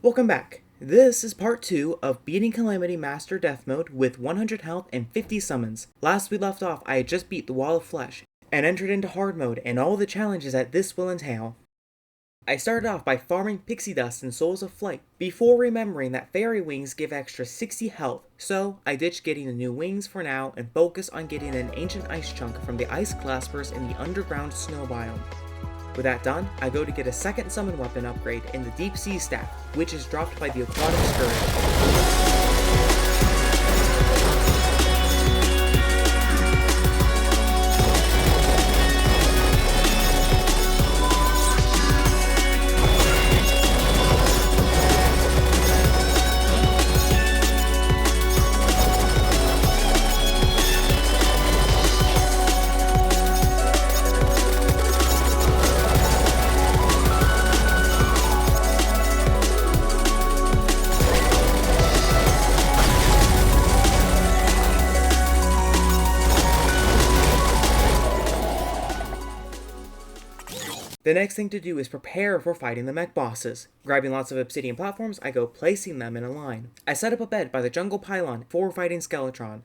Welcome back. This is part 2 of beating Calamity Master Death Mode with 100 health and 50 summons. Last we left off, I had just beat the Wall of Flesh, and entered into hard mode and all the challenges that this will entail. I started off by farming pixie dust and souls of flight, before remembering that fairy wings give extra 60 health, so I ditched getting the new wings for now and focused on getting an ancient ice chunk from the ice claspers in the underground snow biome. With that done, I go to get a second summon weapon upgrade in the Deep Sea Staff, which is dropped by the Aquatic Scourge. The next thing to do is prepare for fighting the mech bosses. Grabbing lots of obsidian platforms, I go placing them in a line. I set up a bed by the jungle pylon for fighting Skeletron.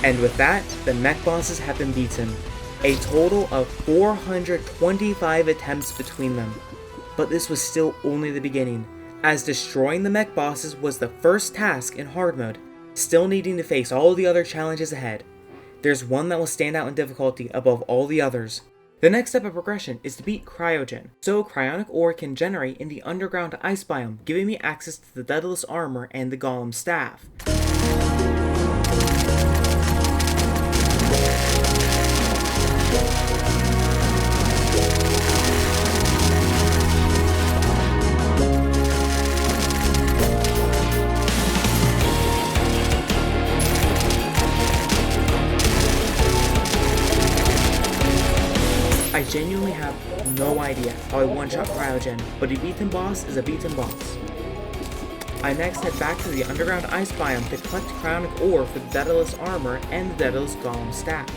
And with that, the mech bosses have been beaten. A total of 425 attempts between them. But this was still only the beginning, as destroying the mech bosses was the first task in hard mode, still needing to face all the other challenges ahead. There's one that will stand out in difficulty above all the others. The next step of progression is to beat Cryogen, so cryonic ore can generate in the underground ice biome, giving me access to the Daedalus armor and the Golem staff. I genuinely have no idea how I one-shot Cryogen, but a beaten boss is a beaten boss. I next head back to the underground ice biome to collect cryonic ore for the Daedalus armor and the Daedalus golem staff.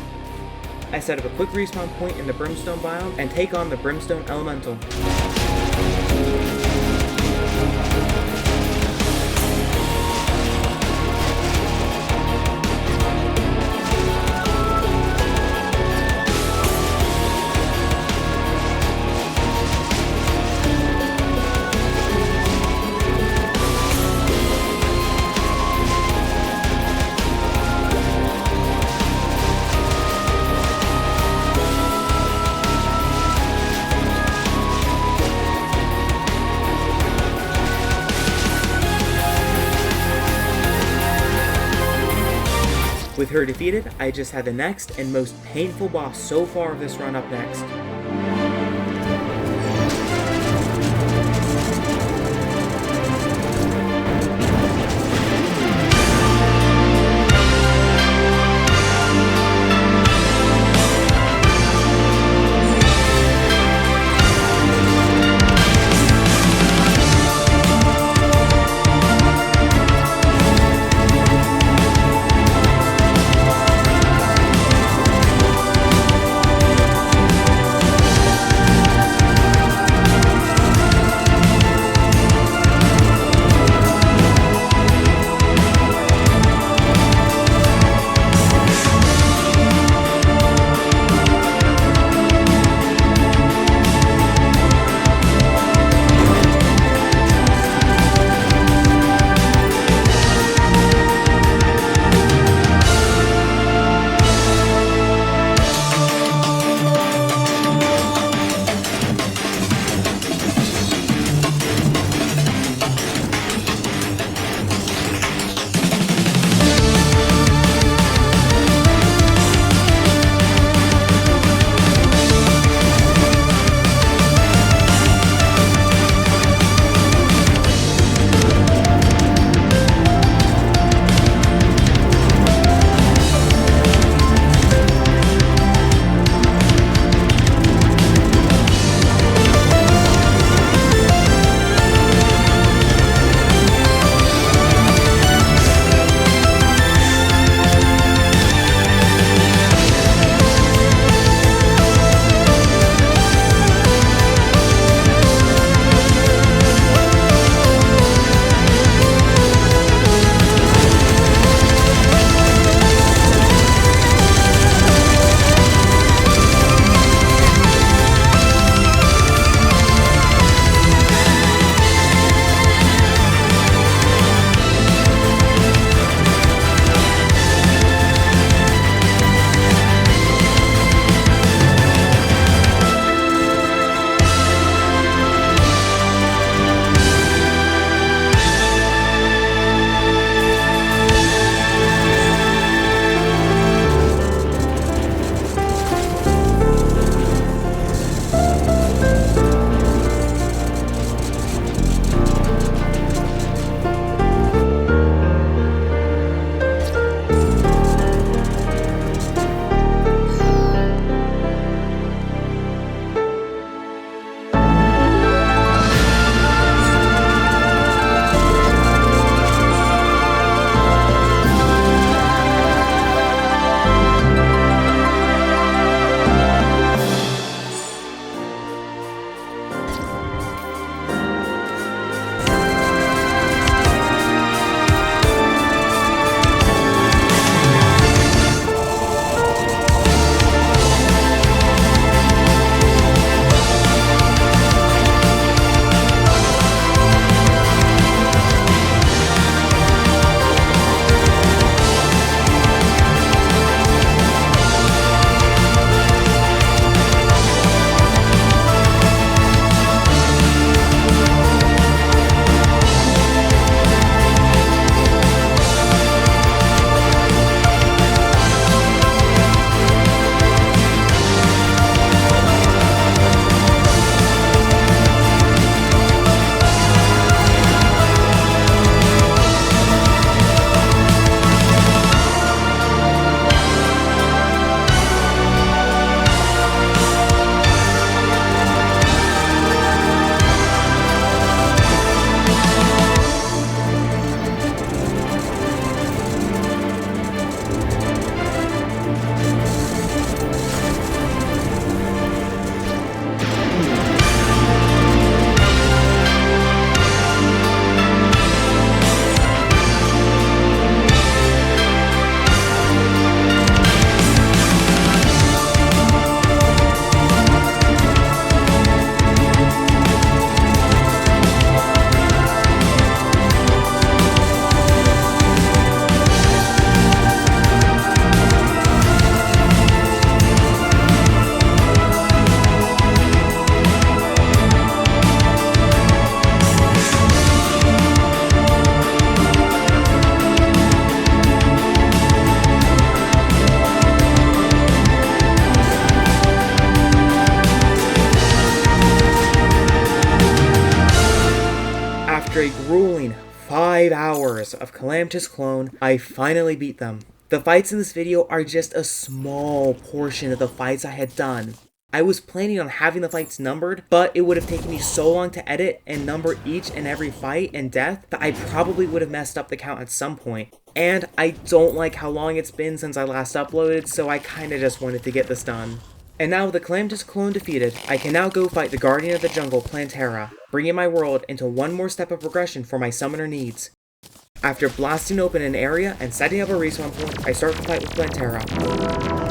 I set up a quick respawn point in the Brimstone biome and take on the Brimstone elemental. With her defeated, I just had the next and most painful boss so far of this run up next. After a grueling 5 hours of Calamitas clone, I finally beat them. The fights in this video are just a small portion of the fights I had done. I was planning on having the fights numbered, but it would have taken me so long to edit and number each and every fight and death that I probably would have messed up the count at some point. And I don't like how long it's been since I last uploaded, so I kinda just wanted to get this done. And now with the Calamitas clone defeated, I can now go fight the Guardian of the Jungle, Plantera, bringing my world into one more step of progression for my summoner needs. After blasting open an area and setting up a respawn point, I start the fight with Plantera.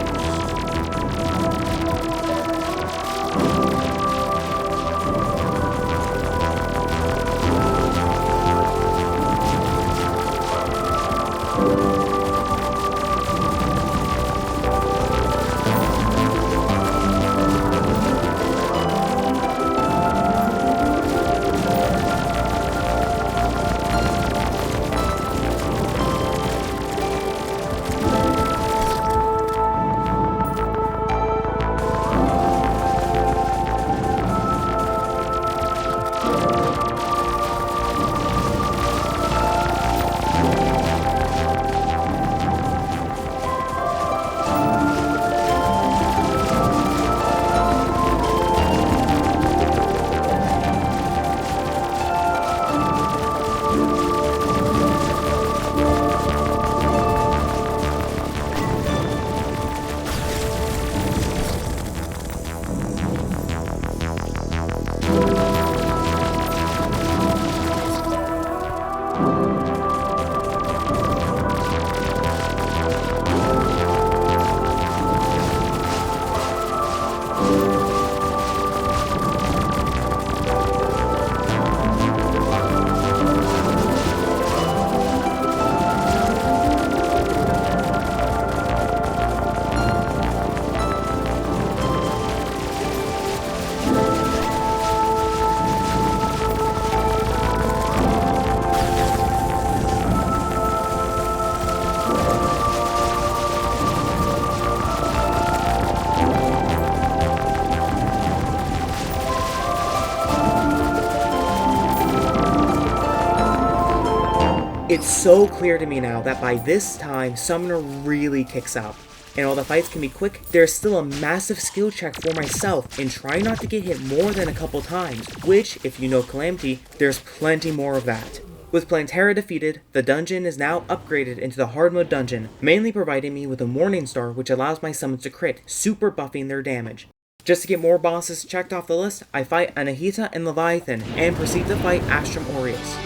It's so clear to me now that by this time, Summoner really kicks up. And while the fights can be quick, there's still a massive skill check for myself in trying not to get hit more than a couple times, which, if you know Calamity, there's plenty more of that. With Plantera defeated, the dungeon is now upgraded into the hard mode dungeon, mainly providing me with a Morning Star which allows my summons to crit, super buffing their damage. Just to get more bosses checked off the list, I fight Anahita and Leviathan, and proceed to fight Astrum Aureus.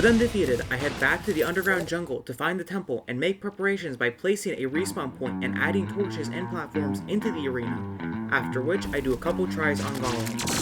With them defeated, I head back to the underground jungle to find the temple and make preparations by placing a respawn point and adding torches and platforms into the arena, after which I do a couple tries on Golem.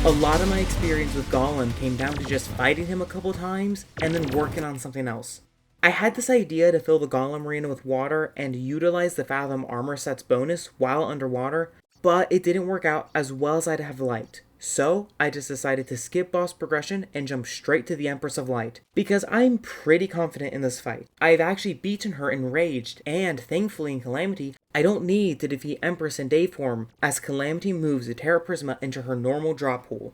A lot of my experience with Golem came down to just fighting him a couple times and then working on something else. I had this idea to fill the Golem arena with water and utilize the Fathom armor set's bonus while underwater, but it didn't work out as well as I'd have liked. So, I just decided to skip boss progression and jump straight to the Empress of Light, because I'm pretty confident in this fight. I've actually beaten her in Raged, and thankfully in Calamity, I don't need to defeat Empress in day form, as Calamity moves the Terra Prisma into her normal drop pool.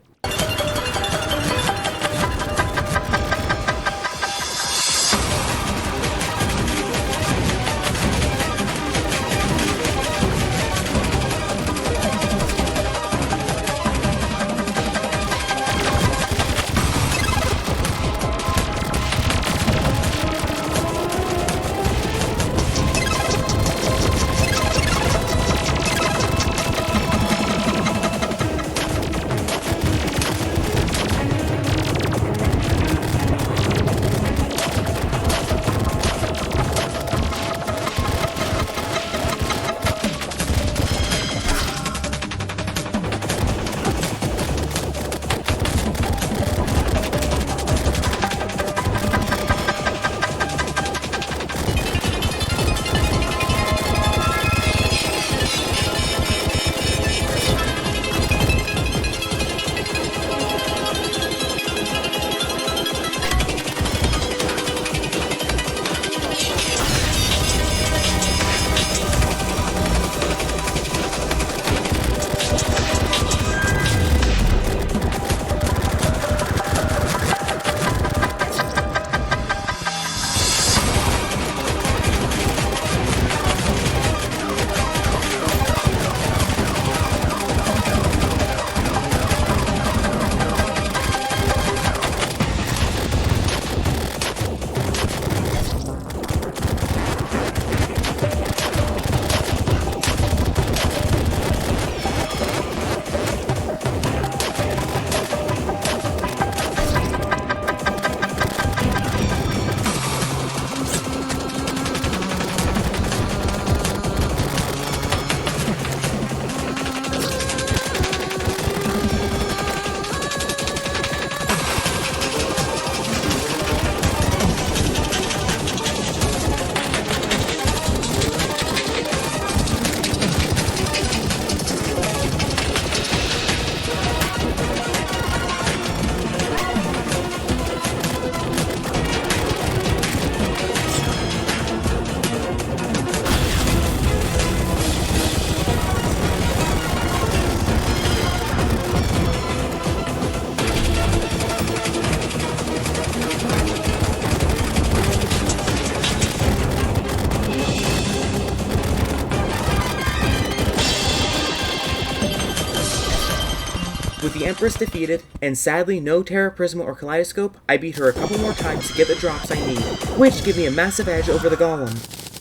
With the Empress defeated, and sadly no Terra Prisma or Kaleidoscope, I beat her a couple more times to get the drops I need, which give me a massive edge over the Golem.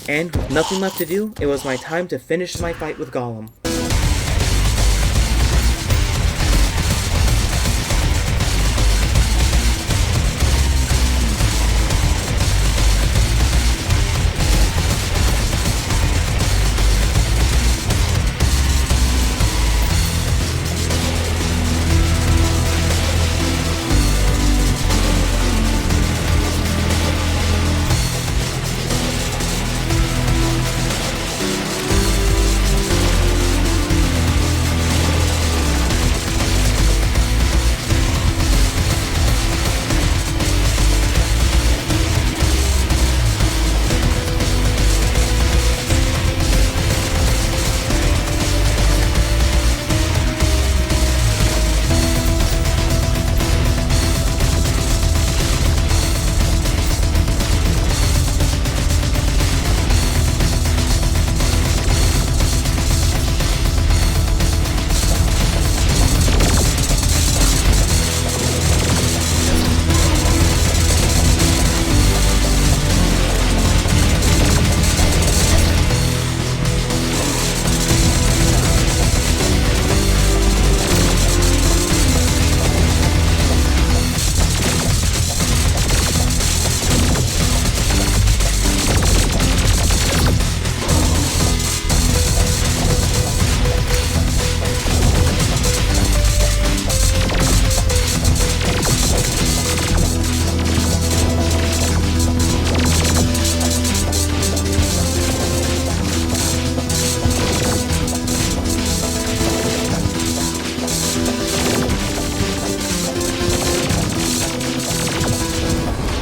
And with nothing left to do, it was my time to finish my fight with Golem.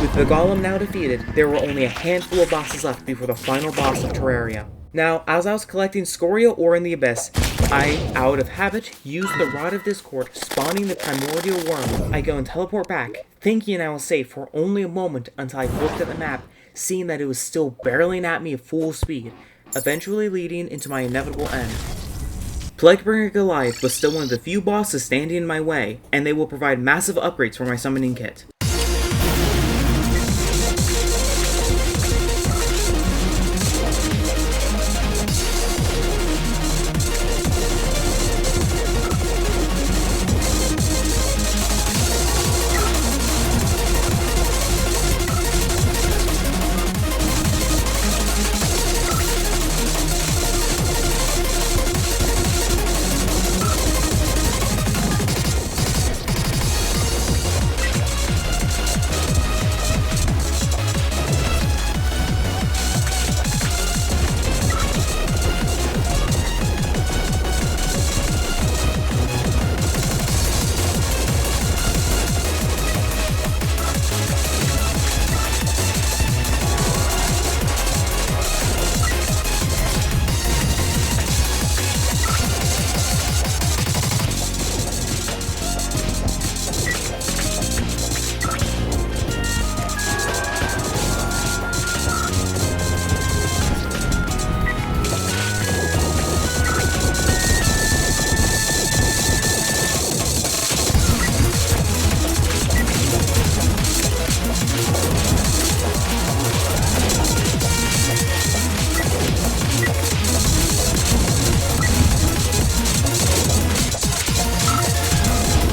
With the Golem now defeated, there were only a handful of bosses left before the final boss of Terraria. Now, as I was collecting Scoria ore in the Abyss, I, out of habit, used the Rod of Discord, spawning the Primordial Worm. I go and teleport back, thinking I was safe for only a moment until I looked at the map, seeing that it was still barreling at me at full speed, eventually leading into my inevitable end. Plaguebringer Goliath was still one of the few bosses standing in my way, and they will provide massive upgrades for my summoning kit.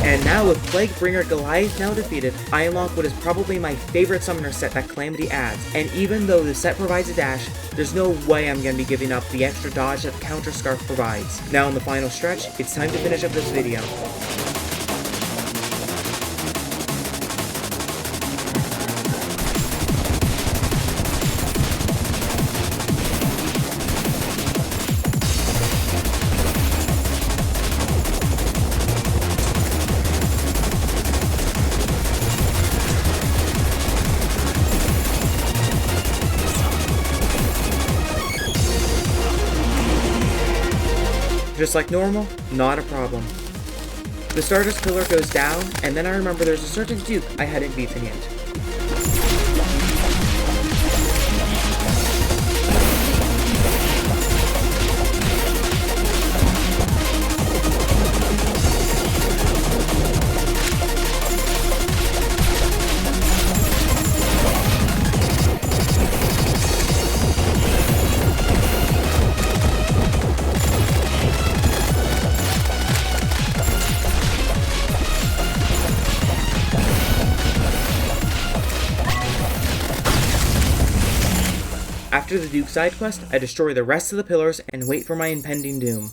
And now with Plaguebringer Goliath now defeated, I unlock what is probably my favorite summoner set that Calamity adds, and even though the set provides a dash, there's no way I'm going to be giving up the extra dodge that the Counter Scarf provides. Now in the final stretch, it's time to finish up this video. Just like normal, not a problem. The Stardust Pillar goes down, and then I remember there's a certain Duke I hadn't beaten yet. After the Duke side quest, I destroy the rest of the pillars and wait for my impending doom.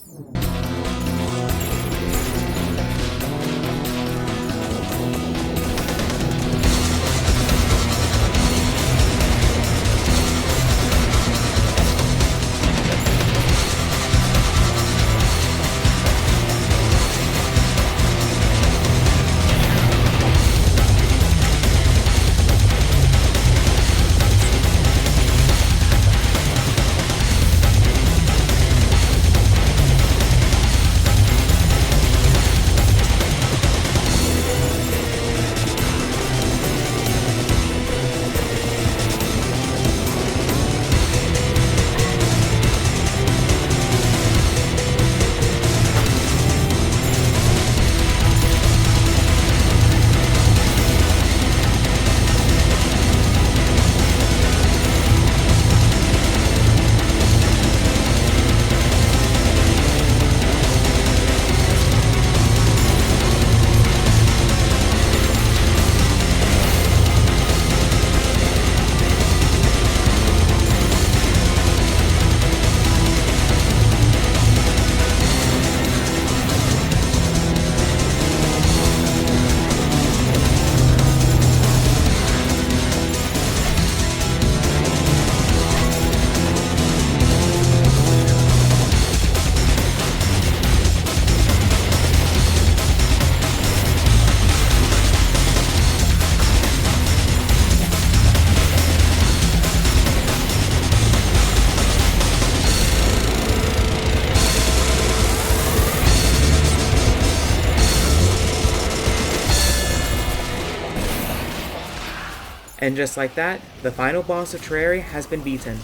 And just like that, the final boss of Terraria has been beaten,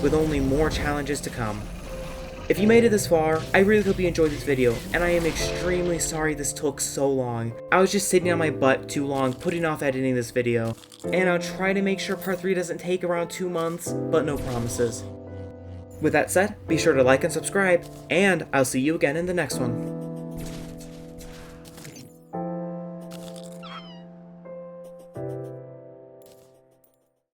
with only more challenges to come. If you made it this far, I really hope you enjoyed this video, and I am extremely sorry this took so long. I was just sitting on my butt too long putting off editing this video, and I'll try to make sure part 3 doesn't take around 2 months, but no promises. With that said, be sure to like and subscribe, and I'll see you again in the next one.